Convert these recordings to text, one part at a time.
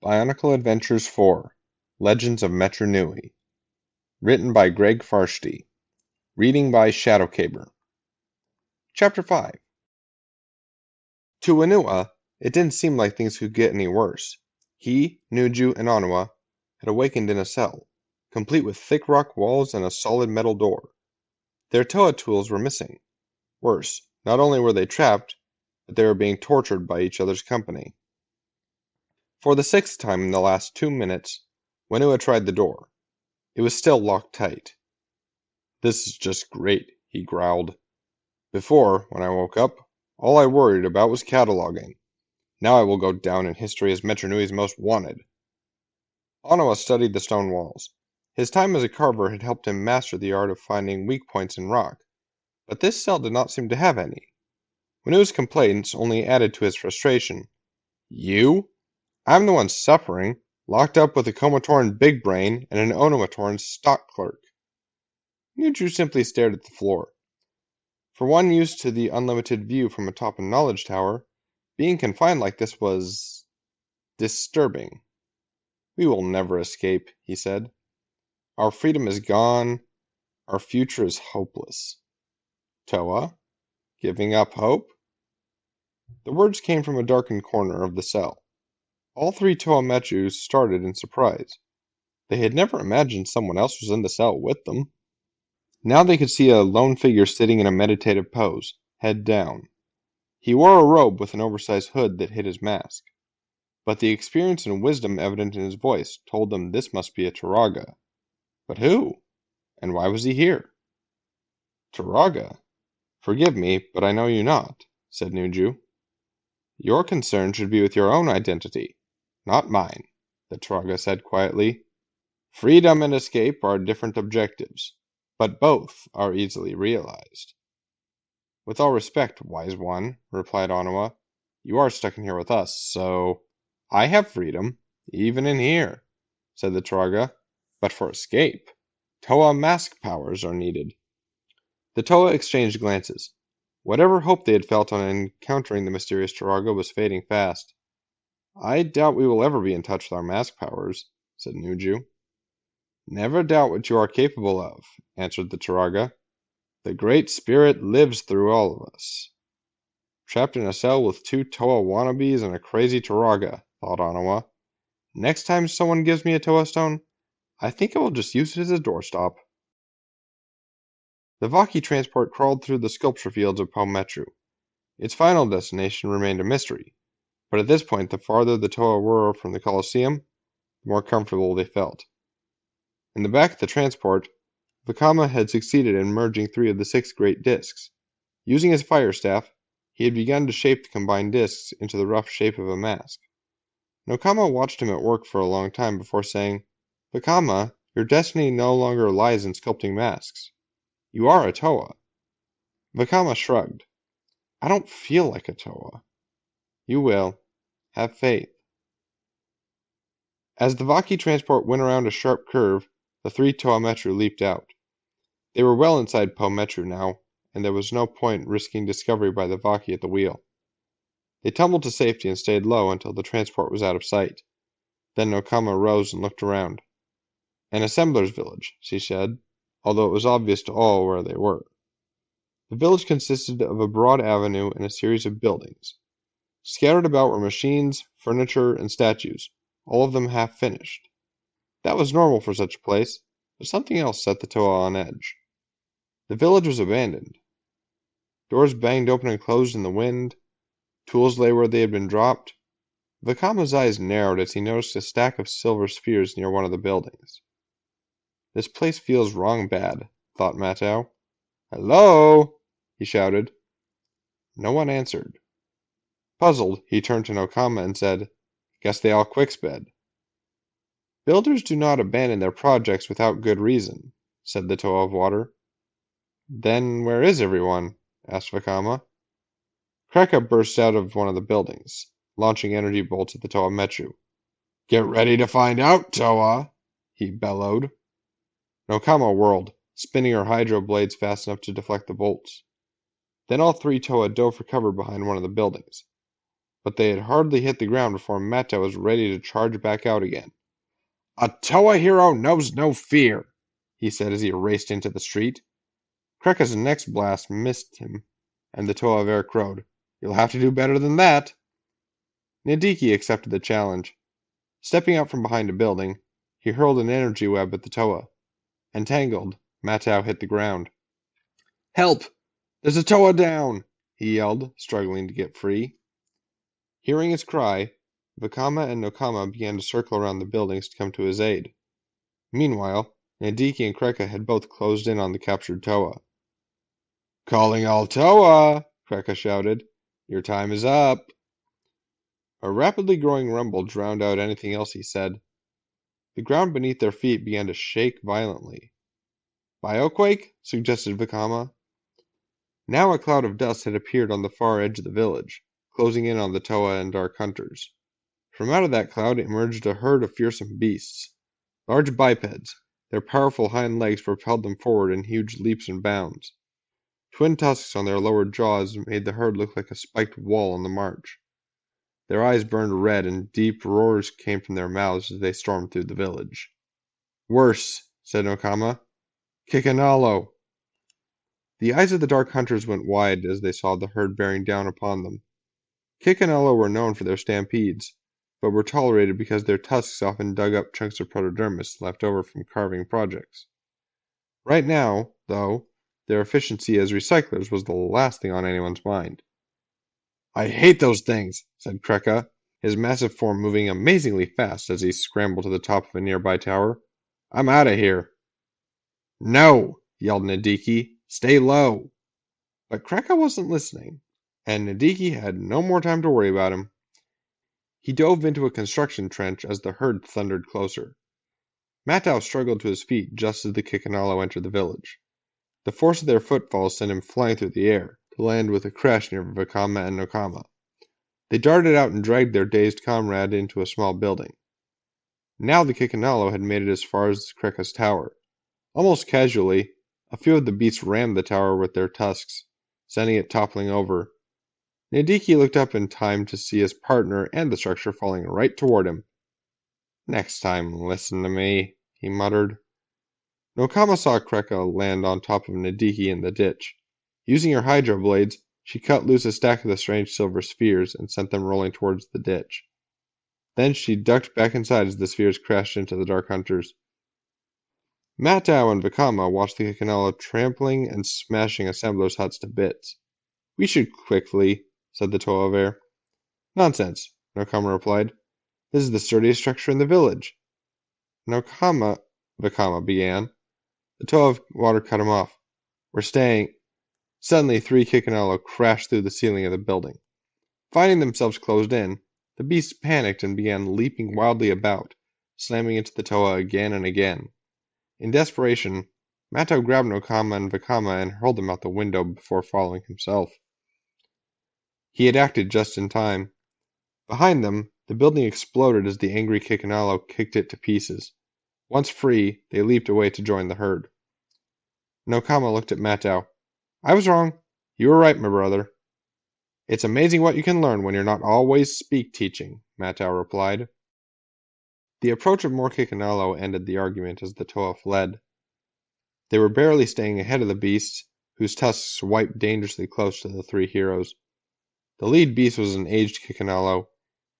Bionicle Adventures 4 Legends of Metru. Written by Greg Farshtey. Reading by Shadowcaber. Chapter 5 To Anua, it didn't seem like things could get any worse. He, Nuju, and Anua had awakened in a cell, complete with thick rock walls and a solid metal door. Their Toa tools were missing. Worse, not only were they trapped, but they were being tortured by each other's company. For the sixth time in the last 2 minutes, Wenua tried the door. It was still locked tight. "This is just great," he growled. "Before, when I woke up, all I worried about was cataloging. Now I will go down in history as Metronui's most wanted." Onawa studied the stone walls. His time as a carver had helped him master the art of finding weak points in rock, but this cell did not seem to have any. Wenua's complaints only added to his frustration. "You? I'm the one suffering, locked up with a Komatoran big brain and an Onomatoran stock clerk." Nuju simply stared at the floor. For one used to the unlimited view from atop a knowledge tower, being confined like this was disturbing. "We will never escape," he said. "Our freedom is gone. Our future is hopeless." "Toa? Giving up hope?" The words came from a darkened corner of the cell. All three Toa Metru started in surprise. They had never imagined someone else was in the cell with them. Now they could see a lone figure sitting in a meditative pose, head down. He wore a robe with an oversized hood that hid his mask. But the experience and wisdom evident in his voice told them this must be a Turaga. But who? And why was he here? "Turaga? Forgive me, but I know you not," said Nuju. "Your concern should be with your own identity, not mine," the Turaga said quietly. "Freedom and escape are different objectives, but both are easily realized." "With all respect, wise one," replied Onawa, "you are stuck in here with us, so—" "I have freedom, even in here," said the Turaga, "but for escape, Toa mask powers are needed." The Toa exchanged glances. Whatever hope they had felt on encountering the mysterious Turaga was fading fast. "I doubt we will ever be in touch with our mask powers," said Nuju. "Never doubt what you are capable of," answered the Turaga. "The Great Spirit lives through all of us." Trapped in a cell with two Toa wannabes and a crazy Turaga, thought Onawa. Next time someone gives me a Toa stone, I think I will just use it as a doorstop. The Vaki transport crawled through the sculpture fields of Metru. Its final destination remained a mystery, but at this point the farther the Toa were from the Colosseum, the more comfortable they felt. In the back of the transport, Vakama had succeeded in merging 3 of the 6 great discs. Using his fire staff, he had begun to shape the combined discs into the rough shape of a mask. Nokama watched him at work for a long time before saying, "Vakama, your destiny no longer lies in sculpting masks. You are a Toa." Vakama shrugged. "I don't feel like a Toa." "You will. Have faith." As the Vaki transport went around a sharp curve, the 3 Toa Metru leaped out. They were well inside Metru now, and there was no point risking discovery by the Vaki at the wheel. They tumbled to safety and stayed low until the transport was out of sight. Then Nokama rose and looked around. "An assembler's village," she said, although it was obvious to all where they were. The village consisted of a broad avenue and a series of buildings. Scattered about were machines, furniture, and statues, all of them half finished. That was normal for such a place, but something else set the Toa on edge. The village was abandoned. Doors banged open and closed in the wind. Tools lay where they had been dropped. Vakama's eyes narrowed as he noticed a stack of silver spheres near one of the buildings. "This place feels wrong bad," thought Matau. "Hello?" he shouted. No one answered. Puzzled, he turned to Nokama and said, "Guess they all quicksped." "Builders do not abandon their projects without good reason," said the Toa of Water. "Then where is everyone?" asked Vakama. Kreka burst out of one of the buildings, launching energy bolts at the Toa Metru. "Get ready to find out, Toa!" he bellowed. Nokama whirled, spinning her hydro blades fast enough to deflect the bolts. Then all 3 Toa dove for cover behind one of the buildings. but they had hardly hit the ground before Metru was ready to charge back out again. "A Toa hero knows no fear," he said as he raced into the street. Krekka's next blast missed him, and the Toa of Air crowed, "You'll have to do better than that." Nidiki accepted the challenge. Stepping out from behind a building, he hurled an energy web at the Toa. Entangled, Metru hit the ground. "Help! There's a Toa down!" he yelled, struggling to get free. Hearing his cry, Vakama and Nokama began to circle around the buildings to come to his aid. Meanwhile, Nidiki and Krekka had both closed in on the captured Toa. "Calling all Toa!" Krekka shouted. "Your time is up!" A rapidly growing rumble drowned out anything else he said. The ground beneath their feet began to shake violently. "Bioquake?" suggested Vakama. Now a cloud of dust had appeared on the far edge of the village, closing in on the Toa and Dark Hunters. From out of that cloud emerged a herd of fearsome beasts. Large bipeds, their powerful hind legs propelled them forward in huge leaps and bounds. Twin tusks on their lower jaws made the herd look like a spiked wall on the march. Their eyes burned red and deep roars came from their mouths as they stormed through the village. "Worse," said Nokama. "Kikanalo!" The eyes of the Dark Hunters went wide as they saw the herd bearing down upon them. Kikanalo were known for their stampedes, but were tolerated because their tusks often dug up chunks of protodermis left over from carving projects. Right now, though, their efficiency as recyclers was the last thing on anyone's mind. "I hate those things," said Krekka, his massive form moving amazingly fast as he scrambled to the top of a nearby tower. "I'm out of here." "No!" yelled Nidiki. "Stay low!" But Krekka wasn't listening, and Nidiki had no more time to worry about him. He dove into a construction trench as the herd thundered closer. Metru struggled to his feet just as the Kikanalo entered the village. The force of their footfalls sent him flying through the air, to land with a crash near Vakama and Nokama. They darted out and dragged their dazed comrade into a small building. Now the Kikanalo had made it as far as Krekka's tower. Almost casually, a few of the beasts rammed the tower with their tusks, sending it toppling over. Nidiki looked up in time to see his partner and the structure falling right toward him. "Next time, listen to me," he muttered. Nokama saw Krekka land on top of Nidiki in the ditch. Using her hydro blades, she cut loose a stack of the strange silver spheres and sent them rolling towards the ditch. Then she ducked back inside as the spheres crashed into the Dark Hunters. Metru and Vakama watched the Kikanalo trampling and smashing assemblers' huts to bits. "We should quickly," said the Toa of Air. "Nonsense," Nokama replied. "This is the sturdiest structure in the village." Vakama began. The Toa of Water cut him off. "We're staying." Suddenly 3 Kikanalo crashed through the ceiling of the building. Finding themselves closed in, the beasts panicked and began leaping wildly about, slamming into the Toa again and again. In desperation, Metru grabbed Nokama and Vakama and hurled them out the window before falling himself. He had acted just in time. Behind them, the building exploded as the angry Kikanalo kicked it to pieces. Once free, they leaped away to join the herd. Nokama looked at Metru. "I was wrong. You were right, my brother." "It's amazing what you can learn when you're not always speak-teaching," Metru replied. The approach of more Kikanalo ended the argument as the Toa fled. They were barely staying ahead of the beasts, whose tusks wiped dangerously close to the 3 heroes. The lead beast was an aged Kikanalo,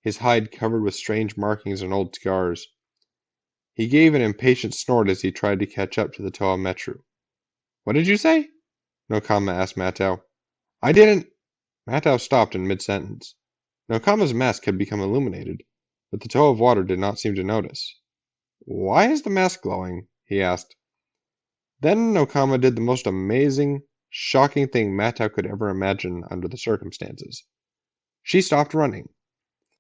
his hide covered with strange markings and old scars. He gave an impatient snort as he tried to catch up to the Toa Metru. "What did you say?" Nokama asked Metru. "I didn't—" Metru stopped in mid-sentence. Nokama's mask had become illuminated, but the Toa of Water did not seem to notice. "Why is the mask glowing?" he asked. Then Nokama did the most amazing, shocking thing Metru could ever imagine under the circumstances. She stopped running.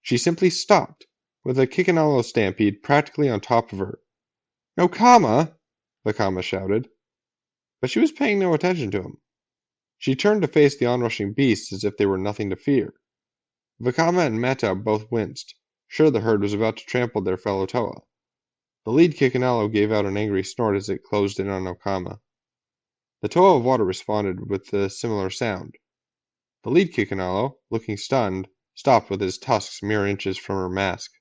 She simply stopped, with a Kikanalo stampede practically on top of her. "Nokama!" Vakama shouted. But she was paying no attention to him. She turned to face the onrushing beasts as if they were nothing to fear. Vakama and Metru both winced, sure the herd was about to trample their fellow Toa. The lead Kikanalo gave out an angry snort as it closed in on Nokama. The Toa of Water responded with a similar sound. The lead Kikanalo, looking stunned, stopped with his tusks mere inches from her mask.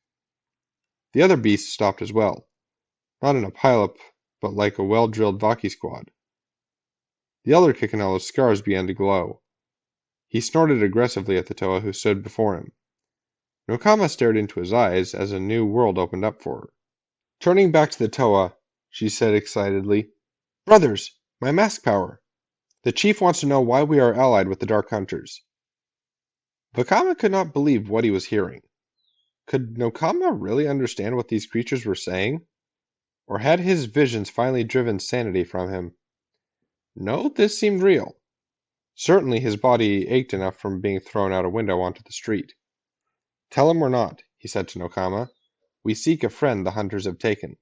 The other beasts stopped as well, not in a pileup, but like a well-drilled Vaki squad. The elder Kikinalo's scars began to glow. He snorted aggressively at the Toa who stood before him. Nokama stared into his eyes as a new world opened up for her. Turning back to the Toa, she said excitedly, "Brothers, my mask power! The chief wants to know why we are allied with the Dark Hunters." Vakama could not believe what he was hearing. Could Nokama really understand what these creatures were saying? Or had his visions finally driven sanity from him? No, this seemed real. Certainly his body ached enough from being thrown out a window onto the street. "Tell him we're not," he said to Nokama. "We seek a friend the hunters have taken."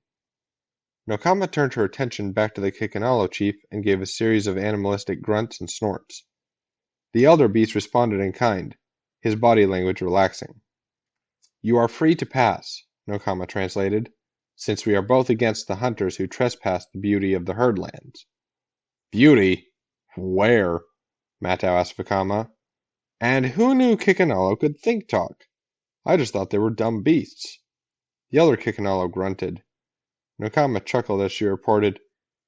Nokama turned her attention back to the Kikinalo chief and gave a series of animalistic grunts and snorts. The elder beast responded in kind, his body language relaxing. "You are free to pass," Nokama translated, "since we are both against the hunters who trespass the beauty of the herdlands." "Beauty? Where?" Matau asked Vakama. "And who knew Kikinalo could think talk? I just thought they were dumb beasts." The elder Kikinalo grunted. Nokama chuckled as she reported,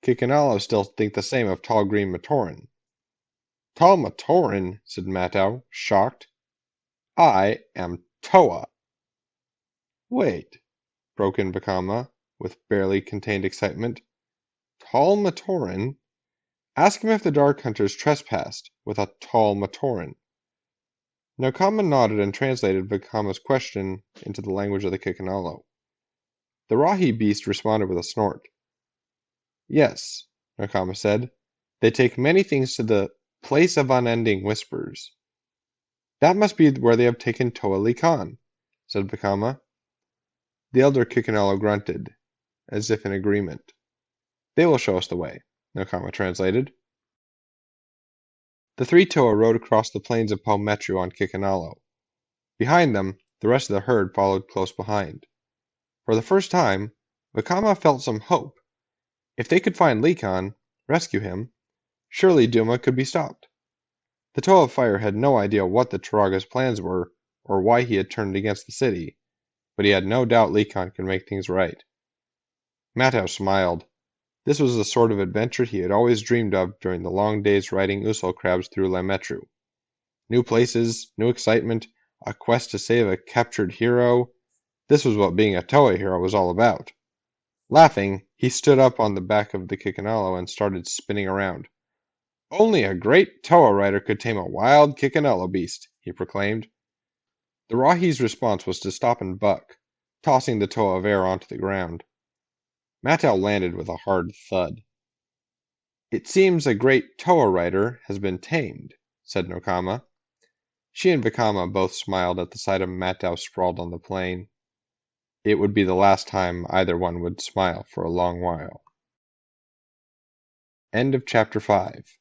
"Kikinalo still think the same of tall green Matoran." "Tall Matoran?" said Matau, shocked. "I am Toa." "Wait," broke in Vakama, with barely contained excitement. "Tall Matoran? Ask him if the Dark Hunters trespassed with a tall Matoran." Nokama nodded and translated Vakama's question into the language of the Kikinalo. The Rahi beast responded with a snort. "Yes," Nokama said, "they take many things to the place of unending whispers." "That must be where they have taken Toa Li Khan," said Vakama. The elder Kikinalo grunted, as if in agreement. "They will show us the way," Nokama translated. The three Toa rode across the plains of Metru on Kikinalo. Behind them, the rest of the herd followed close behind. For the first time, Vakama felt some hope. If they could find Li Khan, rescue him, surely Duma could be stopped. The Toa of Fire had no idea what the Turaga's plans were, or why he had turned against the city, but he had no doubt Li Khan could make things right. Matau smiled. This was the sort of adventure he had always dreamed of during the long days riding Usul crabs through Metru. New places, new excitement, a quest to save a captured hero. This was what being a Toa hero was all about. Laughing, he stood up on the back of the Kikinalo and started spinning around. "Only a great Toa rider could tame a wild Kikinalo beast," he proclaimed. The Rahi's response was to stop and buck, tossing the Toa of Air onto the ground. Matau landed with a hard thud. "It seems a great Toa rider has been tamed," said Nokama. She and Vakama both smiled at the sight of Matau sprawled on the plain. It would be the last time either one would smile for a long while. End of chapter 5.